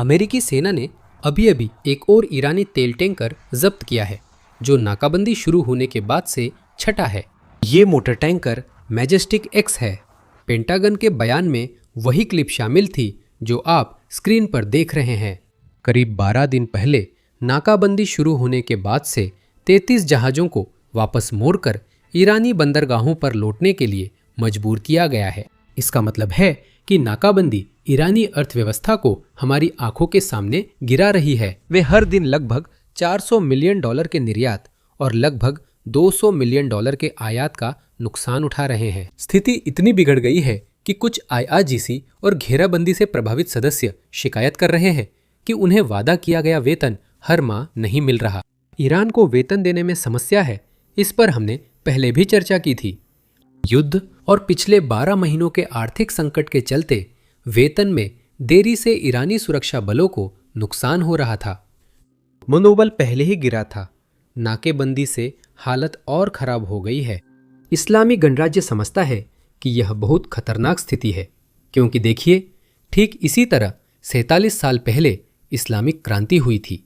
अमेरिकी सेना ने अभी अभी एक और ईरानी तेल टैंकर जब्त किया है, जो नाकाबंदी शुरू होने के बाद से छठा है। ये मोटर टैंकर मैजेस्टिक एक्स है। पेंटागन के बयान में वही क्लिप शामिल थी जो आप स्क्रीन पर देख रहे हैं। करीब 12 दिन पहले नाकाबंदी शुरू होने के बाद से 33 जहाज़ों को वापस मोड़कर ईरानी बंदरगाहों पर लौटने के लिए मजबूर किया गया है। इसका मतलब है कि नाकाबंदी ईरानी अर्थव्यवस्था को हमारी आंखों के सामने गिरा रही है। वे हर दिन लगभग $400 मिलियन के निर्यात और लगभग $200 मिलियन के आयात का नुकसान उठा रहे हैं। स्थिति इतनी बिगड़ गई है कि कुछ IRGC और घेराबंदी से प्रभावित सदस्य शिकायत कर रहे हैं कि उन्हें वादा किया गया वेतन हर माह नहीं मिल रहा। ईरान को वेतन देने में समस्या है, इस पर हमने पहले भी चर्चा की थी। युद्ध और पिछले 12 महीनों के आर्थिक संकट के चलते वेतन में देरी से ईरानी सुरक्षा बलों को नुकसान हो रहा था। मनोबल पहले ही गिरा था, नाकेबंदी से हालत और खराब हो गई है। इस्लामी गणराज्य समझता है कि यह बहुत खतरनाक स्थिति है, क्योंकि देखिए, ठीक इसी तरह 47 साल पहले इस्लामिक क्रांति हुई थी।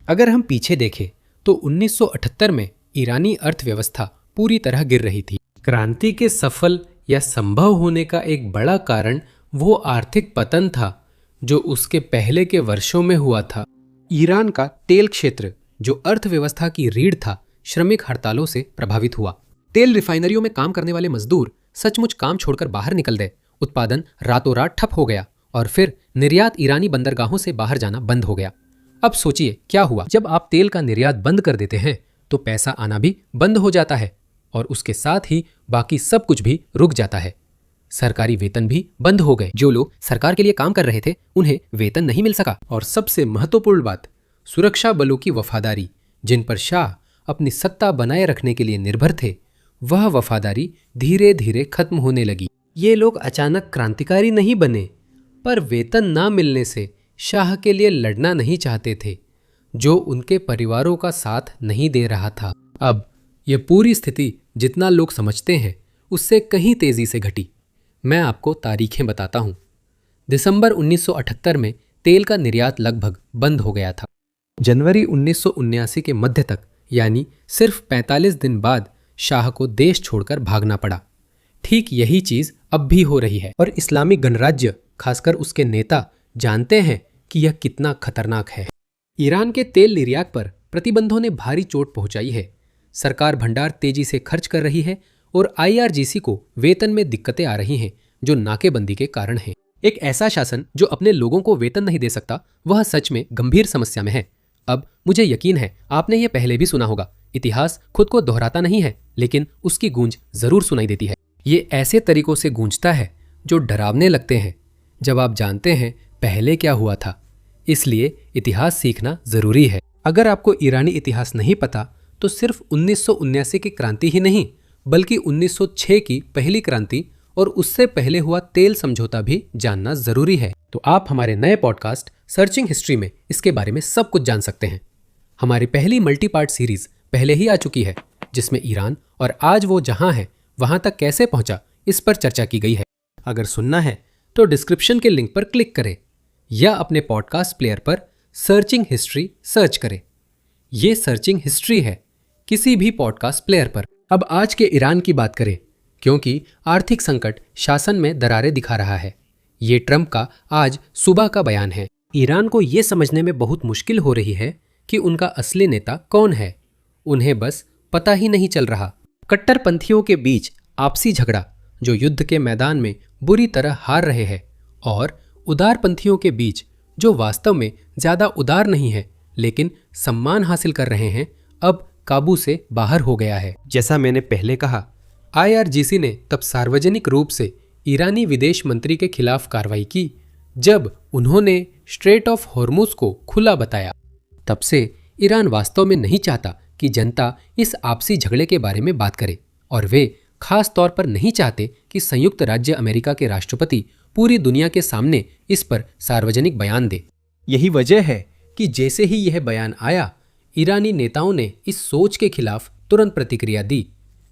अगर हम पीछे देखें तो 1978 में ईरानी अर्थव्यवस्था पूरी तरह गिर रही थी। क्रांति के सफल या संभव होने का एक बड़ा कारण वो आर्थिक पतन था जो उसके पहले के वर्षों में हुआ था। ईरान का तेल क्षेत्र, जो अर्थव्यवस्था की रीढ़ था, श्रमिक हड़तालों से प्रभावित हुआ। तेल रिफाइनरियों में काम करने वाले मजदूर सचमुच काम छोड़कर बाहर निकल गए। उत्पादन रातों रात ठप हो गया और फिर निर्यात ईरानी बंदरगाहों से बाहर जाना बंद हो गया। अब सोचिए क्या हुआ। जब आप तेल का निर्यात बंद कर देते हैं तो पैसा आना भी बंद हो जाता है और उसके साथ ही बाकी सब कुछ भी रुक जाता है। सरकारी वेतन भी बंद हो गए। जो लोग सरकार के लिए काम कर रहे थे उन्हें वेतन नहीं मिल सका। और सबसे महत्वपूर्ण बात, सुरक्षा बलों की वफादारी, जिन पर शाह अपनी सत्ता बनाए रखने के लिए निर्भर थे, वह वफादारी धीरे धीरे खत्म होने लगी। ये लोग अचानक क्रांतिकारी नहीं बने, पर वेतन ना मिलने से शाह के लिए लड़ना नहीं चाहते थे, जो उनके परिवारों का साथ नहीं दे रहा था। अब यह पूरी स्थिति जितना लोग समझते हैं उससे कहीं तेजी से घटी। मैं आपको तारीखें बताता हूँ। दिसंबर 1978 में तेल का निर्यात लगभग बंद हो गया था। जनवरी 1979 के मध्य तक, यानी सिर्फ 45 दिन बाद, शाह को देश छोड़कर भागना पड़ा। ठीक यही चीज अब भी हो रही है और इस्लामी गणराज्य, खासकर उसके नेता, जानते हैं कि यह कितना खतरनाक है। ईरान के तेल निर्यात पर प्रतिबंधों ने भारी चोट पहुंचाई है। सरकार भंडार तेजी से खर्च कर रही है और IRGC को वेतन में दिक्कतें आ रही हैं, जो नाकेबंदी के कारण है। एक ऐसा शासन जो अपने लोगों को वेतन नहीं दे सकता, वह सच में गंभीर समस्या में है। अब मुझे यकीन है आपने यह पहले भी सुना होगा, इतिहास खुद को दोहराता नहीं है, लेकिन उसकी गूंज जरूर सुनाई देती है। ये ऐसे तरीकों से गूंजता है जो डरावने लगते हैं जब आप जानते हैं पहले क्या हुआ था। इसलिए इतिहास सीखना जरूरी है। अगर आपको ईरानी इतिहास नहीं पता तो सिर्फ 1979 की क्रांति ही नहीं, बल्कि 1906 की पहली क्रांति और उससे पहले हुआ तेल समझौता भी जानना जरूरी है। तो आप हमारे नए पॉडकास्ट सर्चिंग हिस्ट्री में इसके बारे में सब कुछ जान सकते हैं। हमारी पहली मल्टी पार्ट सीरीज पहले ही आ चुकी है, जिसमें ईरान और आज वो जहां है वहां तक कैसे पहुंचा, इस पर चर्चा की गई है। अगर सुनना है तो डिस्क्रिप्शन के लिंक पर क्लिक करें या अपने पॉडकास्ट प्लेयर पर सर्चिंग हिस्ट्री सर्च करें। ये सर्चिंग हिस्ट्री है किसी भी पॉडकास्ट प्लेयर पर। अब आज के ईरान की बात करें, क्योंकि आर्थिक संकट शासन में दरारें दिखा रहा है। ये ट्रंप का आज सुबह का बयान है। ईरान को ये समझने में बहुत मुश्किल हो रही है कि उनका असली नेता कौन है। उन्हें बस पता ही नहीं चल रहा। कट्टरपंथियों के बीच आपसी झगड़ा, जो युद्ध के मैदान में बुरी तरह हार रहे हैं, और उदारपंथियों के बीच, जो वास्तव में ज्यादा उदार नहीं है लेकिन सम्मान हासिल कर रहे हैं, अब काबू से बाहर हो गया है। जैसा मैंने पहले कहा, IRGC ने तब सार्वजनिक रूप से ईरानी विदेश मंत्री के खिलाफ कार्रवाई की जब उन्होंने स्ट्रेट ऑफ हॉर्मुज को खुला बताया। तब से ईरान वास्तव में नहीं चाहता कि जनता इस आपसी झगड़े के बारे में बात करे, और वे खास तौर पर नहीं चाहते कि संयुक्त राज्य अमेरिका के राष्ट्रपति पूरी दुनिया के सामने इस पर सार्वजनिक बयान दे। यही वजह है कि जैसे ही यह बयान आया, ईरानी नेताओं ने इस सोच के खिलाफ तुरंत प्रतिक्रिया दी।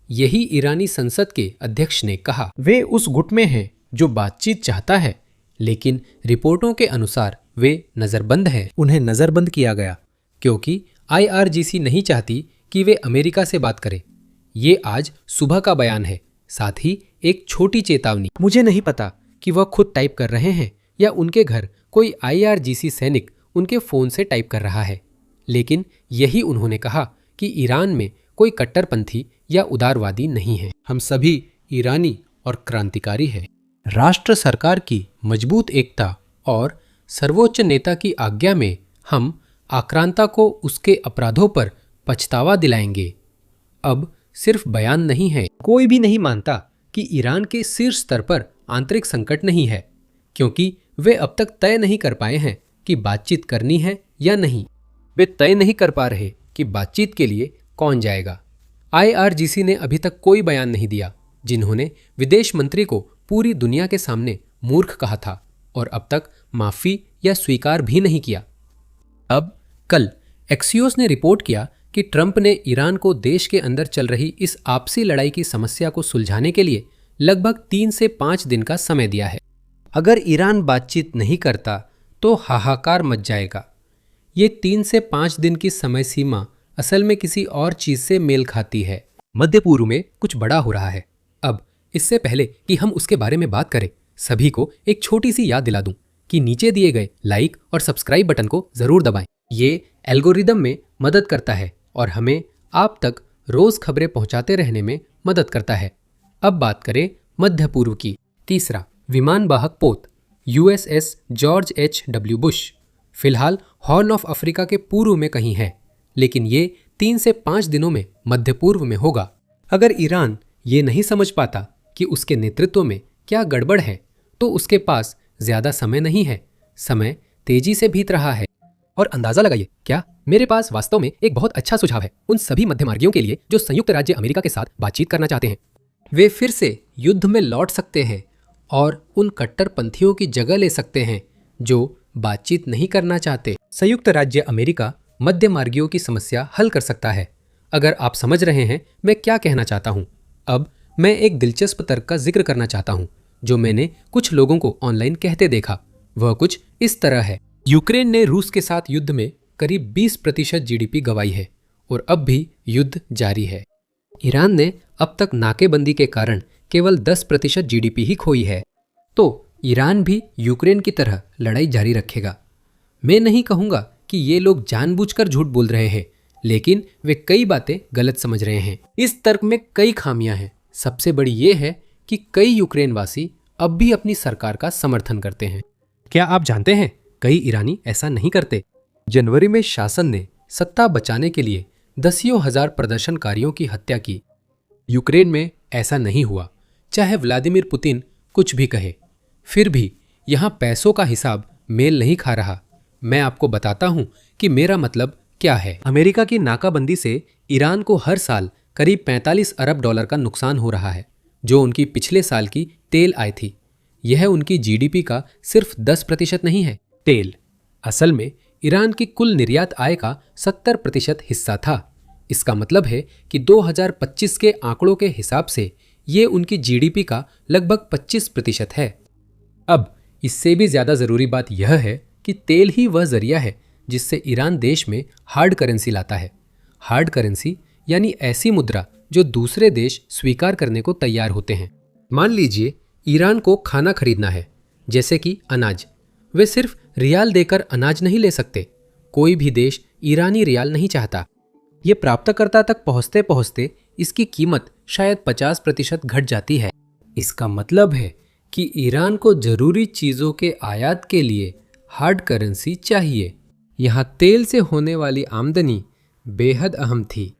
यही ईरानी संसद के अध्यक्ष ने कहा, वे उस गुट में हैं जो बातचीत चाहता है, लेकिन रिपोर्टों के अनुसार वे नज़रबंद हैं। उन्हें नज़रबंद किया गया क्योंकि IRGC नहीं चाहती कि वे अमेरिका से बात करें। ये आज सुबह का बयान है, साथ ही एक छोटी चेतावनी। मुझे नहीं पता कि वह खुद टाइप कर रहे हैं या उनके घर कोई IRGC सैनिक उनके फ़ोन से टाइप कर रहा है, लेकिन यही उन्होंने कहा कि ईरान में कोई कट्टरपंथी या उदारवादी नहीं है। हम सभी ईरानी और क्रांतिकारी हैं। राष्ट्र सरकार की मजबूत एकता और सर्वोच्च नेता की आज्ञा में हम आक्रांता को उसके अपराधों पर पछतावा दिलाएंगे। अब सिर्फ बयान नहीं है। कोई भी नहीं मानता कि ईरान के शीर्ष स्तर पर आंतरिक संकट नहीं है, क्योंकि वे अब तक तय नहीं कर पाए हैं कि बातचीत करनी है या नहीं। वे तय नहीं कर पा रहे कि बातचीत के लिए कौन जाएगा। IRGC ने अभी तक कोई बयान नहीं दिया, जिन्होंने विदेश मंत्री को पूरी दुनिया के सामने मूर्ख कहा था और अब तक माफी या स्वीकार भी नहीं किया। अब कल एक्सियोस ने रिपोर्ट किया कि ट्रंप ने ईरान को देश के अंदर चल रही इस आपसी लड़ाई की समस्या को सुलझाने के लिए लगभग 3 से 5 दिन का समय दिया है। अगर ईरान बातचीत नहीं करता तो हाहाकार मच जाएगा। ये 3 से 5 दिन की समय सीमा असल में किसी और चीज से मेल खाती है। मध्य पूर्व में कुछ बड़ा हो रहा है। अब इससे पहले कि हम उसके बारे में बात करें, सभी को एक छोटी सी याद दिला दूं कि नीचे दिए गए लाइक और सब्सक्राइब बटन को जरूर दबाएं। ये एल्गोरिदम में मदद करता है और हमें आप तक रोज खबरें पहुंचाते रहने में मदद करता है। अब बात करें मध्य पूर्व की। तीसरा, विमान वाहक पोत USS जॉर्ज H.W. बुश फिलहाल हॉर्न ऑफ अफ्रीका के पूर्व में कहीं है, लेकिन ये 3 से 5 दिनों में मध्य पूर्व में होगा। अगर ईरान ये नहीं समझ पाता कि उसके नेतृत्व में क्या गड़बड़ है, तो उसके पास ज्यादा समय नहीं है। समय तेजी से बीत रहा है। और अंदाजा लगाइए, क्या मेरे पास वास्तव में एक बहुत अच्छा सुझाव है उन सभी मध्यमार्गियों के लिए जो संयुक्त राज्य अमेरिका के साथ बातचीत करना चाहते हैं। वे फिर से युद्ध में लौट सकते हैं और उन कट्टरपंथियों की जगह ले सकते हैं जो बातचीत नहीं करना चाहते। संयुक्त राज्य अमेरिका मध्यमार्गियों की समस्या हल कर सकता है। अगर आप समझ रहे हैं मैं क्या कहना चाहता हूं, अब मैं एक दिलचस्प तर्क का जिक्र करना चाहता हूं जो मैंने कुछ लोगों को ऑनलाइन कहते देखा। वह कुछ इस तरह है। यूक्रेन ने रूस के साथ युद्ध में करीब 20% GDP गंवाई है और अब भी युद्ध जारी है। ईरान ने अब तक नाकेबंदी के कारण केवल 10% GDP ही खोई है, तो ईरान भी यूक्रेन की तरह लड़ाई जारी रखेगा। मैं नहीं कहूँगा कि ये लोग जानबूझकर झूठ बोल रहे हैं, लेकिन वे कई बातें गलत समझ रहे हैं। इस तर्क में कई खामियां हैं। सबसे बड़ी ये है कि कई यूक्रेनवासी अब भी अपनी सरकार का समर्थन करते हैं। क्या आप जानते हैं, कई ईरानी ऐसा नहीं करते। जनवरी में शासन ने सत्ता बचाने के लिए दसियों हजार प्रदर्शनकारियों की हत्या की। यूक्रेन में ऐसा नहीं हुआ, चाहे व्लादिमीर पुतिन कुछ भी कहे। फिर भी यहाँ पैसों का हिसाब मेल नहीं खा रहा। मैं आपको बताता हूँ कि मेरा मतलब क्या है। अमेरिका की नाकाबंदी से ईरान को हर साल करीब 45 अरब डॉलर का नुकसान हो रहा है, जो उनकी पिछले साल की तेल आय थी। यह उनकी GDP का सिर्फ 10% नहीं है। तेल असल में ईरान की कुल निर्यात आय का 70% हिस्सा था। इसका मतलब है कि 2025 के आंकड़ों के हिसाब से ये उनकी GDP का लगभग 25% है। अब इससे भी ज्यादा जरूरी बात यह है कि तेल ही वह जरिया है जिससे ईरान देश में हार्ड करेंसी लाता है। हार्ड करेंसी यानी ऐसी मुद्रा जो दूसरे देश स्वीकार करने को तैयार होते हैं। मान लीजिए ईरान को खाना खरीदना है, जैसे कि अनाज। वे सिर्फ रियाल देकर अनाज नहीं ले सकते। कोई भी देश ईरानी रियाल नहीं चाहता। ये प्राप्तकर्ता तक पहुंचते पहुंचते इसकी कीमत शायद 50% घट जाती है। इसका मतलब है कि ईरान को जरूरी चीजों के आयात के लिए हार्ड करेंसी चाहिए। यहाँ तेल से होने वाली आमदनी बेहद अहम थी,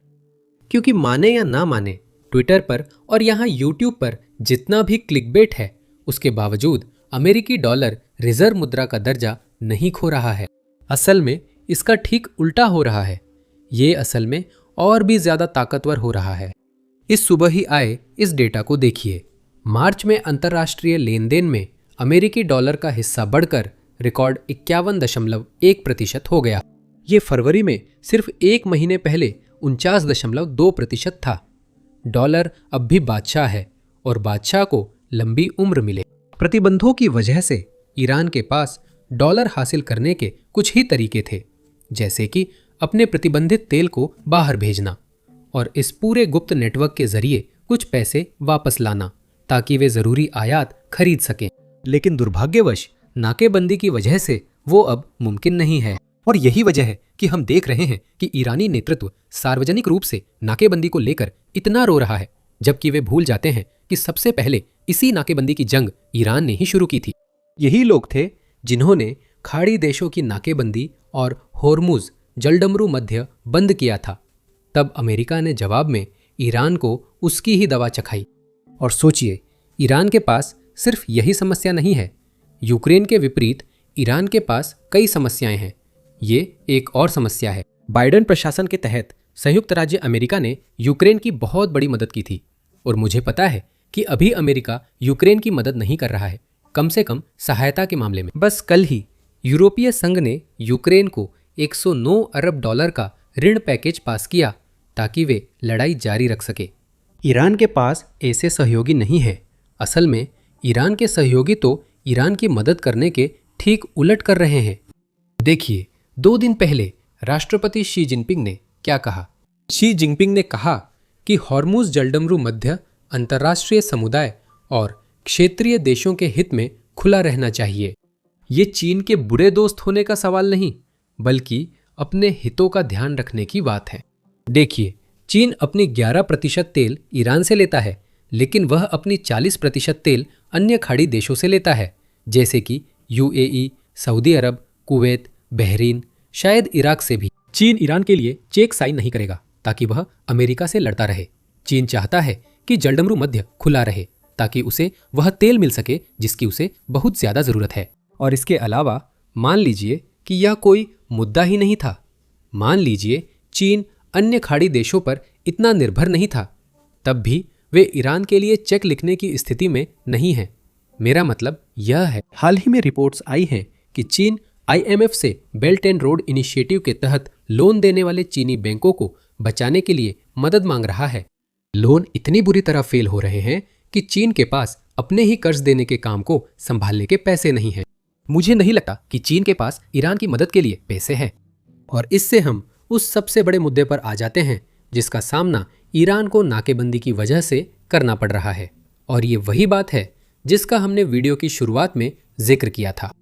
क्योंकि माने या ना माने ट्विटर पर और यहाँ यूट्यूब पर जितना भी क्लिकबेट है, उसके बावजूद अमेरिकी डॉलर रिजर्व मुद्रा का दर्जा नहीं खो रहा है। असल में इसका ठीक उल्टा हो रहा है। ये असल में और भी ज्यादा ताकतवर हो रहा है। इस सुबह ही आए इस डेटा को देखिए। मार्च में अंतर्राष्ट्रीय लेन देन में अमेरिकी डॉलर का हिस्सा बढ़कर रिकॉर्ड 51.1% हो गया। ये फरवरी में सिर्फ एक महीने पहले 49.2% था। डॉलर अब भी बादशाह है और बादशाह को लंबी उम्र मिले। प्रतिबंधों की वजह से ईरान के पास डॉलर हासिल करने के कुछ ही तरीके थे, जैसे कि अपने प्रतिबंधित तेल को बाहर भेजना और इस पूरे गुप्त नेटवर्क के जरिए कुछ पैसे वापस लाना ताकि वे जरूरी आयात खरीद सकें। लेकिन दुर्भाग्यवश नाकेबंदी की वजह से वो अब मुमकिन नहीं है और यही वजह है कि हम देख रहे हैं कि ईरानी नेतृत्व सार्वजनिक रूप से नाकेबंदी को लेकर इतना रो रहा है, जबकि वे भूल जाते हैं कि सबसे पहले इसी नाकेबंदी की जंग ईरान ने ही शुरू की थी। यही लोग थे जिन्होंने खाड़ी देशों की नाकेबंदी और होर्मुज जलडमरू मध्य बंद किया था। तब अमेरिका ने जवाब में ईरान को उसकी ही दवा चखाई। और सोचिए, ईरान के पास सिर्फ यही समस्या नहीं है। यूक्रेन के विपरीत ईरान के पास कई समस्याएं हैं। ये एक और समस्या है। बाइडेन प्रशासन के तहत संयुक्त राज्य अमेरिका ने यूक्रेन की बहुत बड़ी मदद की थी और मुझे पता है कि अभी अमेरिका यूक्रेन की मदद नहीं कर रहा है, कम से कम सहायता के मामले में। बस कल ही यूरोपीय संघ ने यूक्रेन को 109 अरब डॉलर का ऋण पैकेज पास किया ताकि वे लड़ाई जारी रख सके। ईरान के पास ऐसे सहयोगी नहीं है। असल में ईरान के सहयोगी तो ईरान की मदद करने के ठीक उलट कर रहे हैं। देखिए, 2 दिन पहले राष्ट्रपति शी जिनपिंग ने क्या कहा। शी जिनपिंग ने कहा कि हॉर्मुज जलडमरू मध्य अंतर्राष्ट्रीय समुदाय और क्षेत्रीय देशों के हित में खुला रहना चाहिए। ये चीन के बुरे दोस्त होने का सवाल नहीं, बल्कि अपने हितों का ध्यान रखने की बात है। देखिए, चीन अपनी 11% तेल ईरान से लेता है, लेकिन वह अपनी 40% तेल अन्य खाड़ी देशों से लेता है, जैसे कि यूएई, सऊदी अरब, कुवैत, बहरीन, शायद इराक से भी। चीन ईरान के लिए चेक साइन नहीं करेगा ताकि वह अमेरिका से लड़ता रहे। चीन चाहता है कि जलडमरू मध्य खुला रहे ताकि उसे वह तेल मिल सके जिसकी उसे बहुत ज्यादा जरूरत है। और इसके अलावा मान लीजिए कि यह कोई मुद्दा ही नहीं था। मान लीजिए चीन अन्य खाड़ी देशों पर इतना निर्भर नहीं था, तब भी वे ईरान के लिए चेक लिखने की स्थिति में नहीं है। मेरा मतलब यह है, हाल ही में रिपोर्ट्स आई हैं कि चीन IMF से बेल्ट एंड रोड इनिशिएटिव के तहत लोन देने वाले चीनी बैंकों को बचाने के लिए मदद मांग रहा है। लोन इतनी बुरी तरह फेल हो रहे हैं कि चीन के पास अपने ही कर्ज देने के काम को संभालने के पैसे नहीं हैं। मुझे नहीं लगता कि चीन के पास ईरान की मदद के लिए पैसे हैं। और इससे हम उस सबसे बड़े मुद्दे पर आ जाते हैं जिसका सामना ईरान को नाकेबंदी की वजह से करना पड़ रहा है। और ये वही बात है जिसका हमने वीडियो की शुरुआत में जिक्र किया था।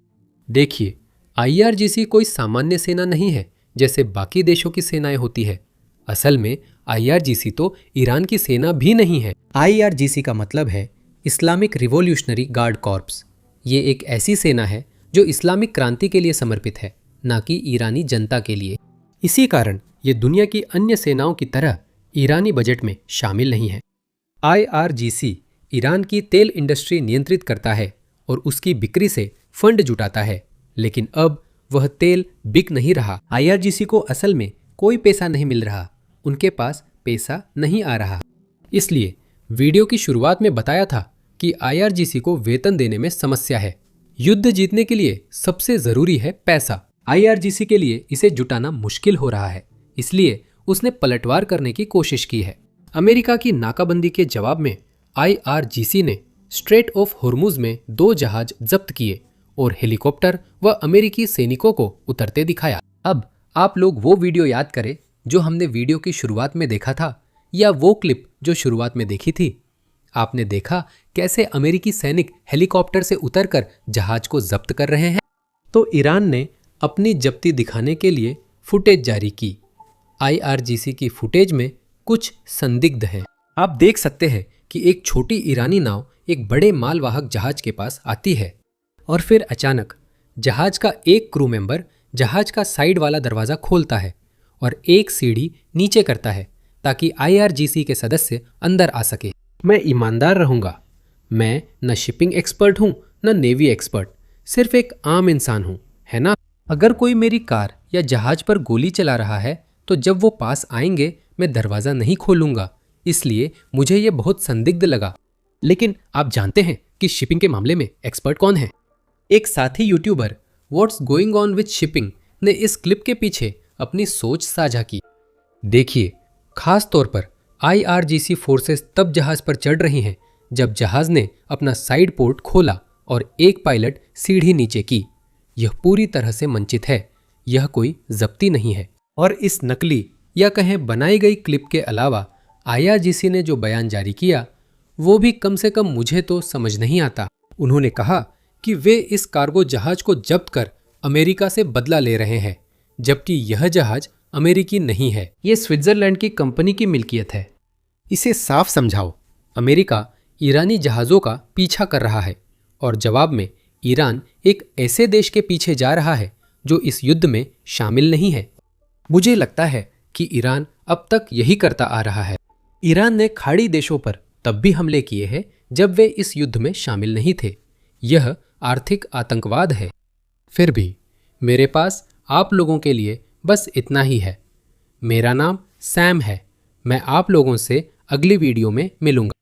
देखिए, IRGC कोई सामान्य सेना नहीं है जैसे बाकी देशों की सेनाएं होती है। असल में IRGC तो ईरान की सेना भी नहीं है। IRGC का मतलब है इस्लामिक रिवॉल्यूशनरी गार्ड कॉर्प्स। ये एक ऐसी सेना है जो इस्लामिक क्रांति के लिए समर्पित है, ना कि ईरानी जनता के लिए। इसी कारण ये दुनिया की अन्य सेनाओं की तरह ईरानी बजट में शामिल नहीं है। IRGC ईरान की तेल इंडस्ट्री नियंत्रित करता है और उसकी बिक्री से फंड जुटाता है, लेकिन अब वह तेल बिक नहीं रहा। IRGC को असल में कोई पैसा नहीं मिल रहा, उनके पास पैसा नहीं आ रहा। इसलिए वीडियो की शुरुआत में बताया था कि IRGC को वेतन देने में समस्या है। युद्ध जीतने के लिए सबसे जरूरी है पैसा। IRGC के लिए इसे जुटाना मुश्किल हो रहा है, इसलिए उसने पलटवार करने की कोशिश की है। अमेरिका की नाकाबंदी के जवाब में IRGC ने स्ट्रेट ऑफ होर्मुज में 2 जहाज जब्त किए और हेलीकॉप्टर व अमेरिकी सैनिकों को उतरते दिखाया। अब आप लोग वो वीडियो याद करें जो हमने वीडियो की शुरुआत में देखा था, या वो क्लिप जो शुरुआत में देखी थी। आपने देखा कैसे अमेरिकी सैनिक हेलीकॉप्टर से उतरकर जहाज को जब्त कर रहे हैं। तो ईरान ने अपनी जब्ती दिखाने के लिए फुटेज जारी की। IRGC की फुटेज में कुछ संदिग्ध हैं। आप देख सकते हैं कि एक छोटी ईरानी नाव एक बड़े मालवाहक जहाज के पास आती है और फिर अचानक जहाज का एक क्रू मेंबर जहाज का साइड वाला दरवाज़ा खोलता है और एक सीढ़ी नीचे करता है ताकि IRGC के सदस्य अंदर आ सके। मैं ईमानदार रहूँगा, मैं न शिपिंग एक्सपर्ट हूँ न नेवी एक्सपर्ट, सिर्फ एक आम इंसान हूँ, है ना। अगर कोई मेरी कार या जहाज पर गोली चला रहा है तो जब वो पास आएंगे मैं दरवाज़ा नहीं खोलूँगा, इसलिए मुझे ये बहुत संदिग्ध लगा। लेकिन आप जानते हैं कि शिपिंग के मामले में एक्सपर्ट कौन है? एक साथी YouTuber what's going on with shipping ने इस क्लिप के पीछे अपनी सोच साझा की। देखिए, खास तौर पर IRGC फोर्सेस तब जहाज पर चढ़ रही हैं जब जहाज ने अपना साइड पोर्ट खोला और एक पायलट सीढ़ी नीचे की। यह पूरी तरह से मंचित है, यह कोई जब्ती नहीं है। और इस नकली या कहें बनाई गई क्लिप के अलावा IRGC ने जो बयान जारी किया वो भी कम से कम मुझे तो समझ नहीं आता। उन्होंने कहा कि वे इस कार्गो जहाज को जब्त कर अमेरिका से बदला ले रहे हैं, जबकि यह जहाज अमेरिकी नहीं है, ये स्विट्जरलैंड की कंपनी की मिल्कियत है। इसे साफ समझाओ। अमेरिका ईरानी जहाज़ों का पीछा कर रहा है और जवाब में ईरान एक ऐसे देश के पीछे जा रहा है जो इस युद्ध में शामिल नहीं है। मुझे लगता है कि ईरान अब तक यही करता आ रहा है। ईरान ने खाड़ी देशों पर तब भी हमले किए हैं जब वे इस युद्ध में शामिल नहीं थे। यह आर्थिक आतंकवाद है। फिर भी मेरे पास आप लोगों के लिए बस इतना ही है। मेरा नाम सैम है। मैं आप लोगों से अगली वीडियो में मिलूंगा।